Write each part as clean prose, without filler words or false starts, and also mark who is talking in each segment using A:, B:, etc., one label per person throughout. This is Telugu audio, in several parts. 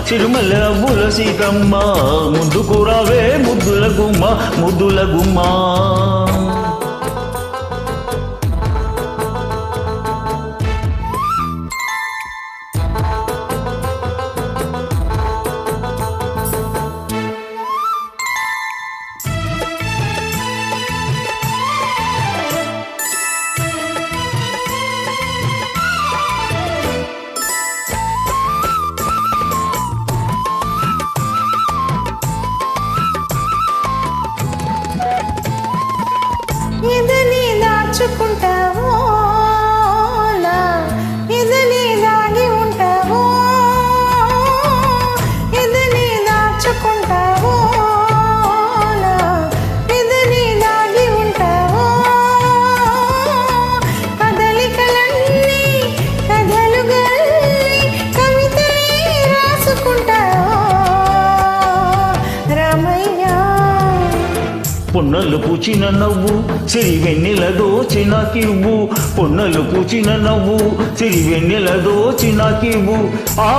A: చిరుమల నవ్వుల సీతమ్మ ముందుకు రావే ముద్దుల గుమ్మ ముద్దుల గుమ్మ.
B: ఎదని దాచుకుంటావో నా ఎదని దాగి ఉంటావో ఎదని దాచుకుంటావో నా ఎదని దాగి ఉంటావో కదలికలన్నీ కథలుగా కవితే రాసుకుంటావో రామయ్య.
A: పొన్నలు పూచిన నవ్వు సిరి వెన్నెల దోచినాకివ్వు పొన్నలు పూచిన నవ్వు సిరి వెన్నెల దోచినాకివ్వు ఆ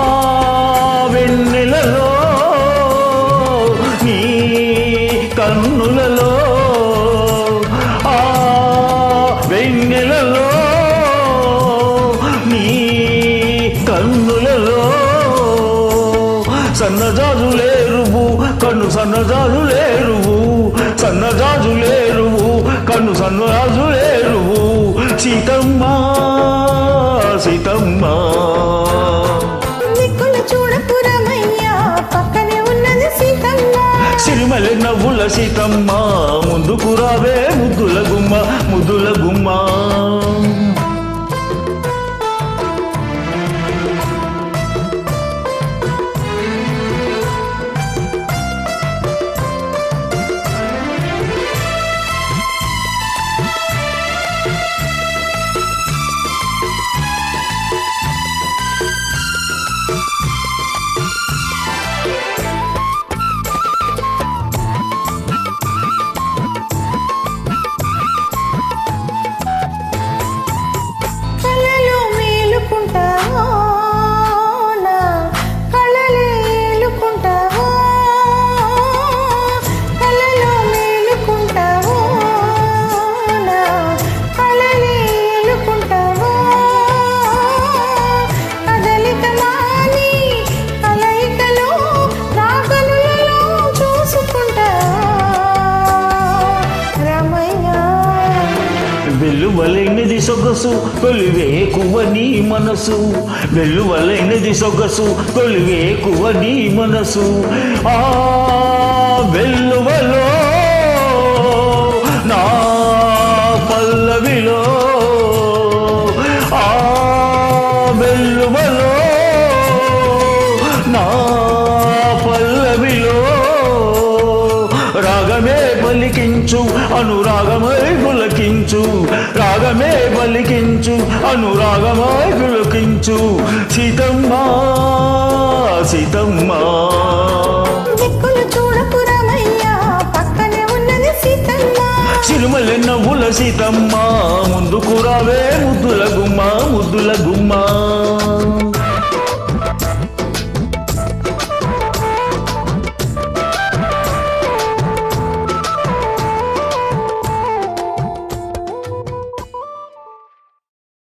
A: వెన్నెలలో నీ కన్నులలో ఆ వెన్నెలలో నీ కన్నులలో సన్నజాజులేరువు కన్ను సన్నజాజులేరువు సన్నజాజులేరువు కన్ను సన్నజాజులేరువు సీతమ్మ సీతమ్మ.
B: దిక్కులు చూడకు రామయ్య పక్కనే ఉన్నది సీతమ్మ
A: సిరిమల నవ్వుల సీతమ్మ ముందుకు రావే ముద్దుల గుమ్మ ముద్దుల గుమ్మ.
B: కలలో మేలుకుంటావో నా కలలే ఏలుకుంటావో కలలో మేలుకుంటావో నా కలలే ఏలుకుంటావో కదలిక మాని కలయికలో రాగలులలో చూసుకుంటావో రామయ్య.
A: వెల్లువలైనది సొగసు తొలివేకువ నీ మనసు వెల్లువలైనది సొగసు తొలివేకువ నీ మనసు ఆ వెల్లువలో నా పల్లవిలో ఆ వెల్లువలో నా పల్లవిలో రాగమే పలికించు అనురాగమై పులకించు రాగమే పలికించు అనురాగమై పులకించు సీతమ్మ సీతమ్మ.
B: దిక్కులు చూడకు రామయ్య పక్కనే ఉన్నది సీతమ్మ
A: సిరిమల నవ్వుల సీతమ్మ ముందుకు రావే ముద్దుల గుమ్మ ముద్దుల గుమ్మ.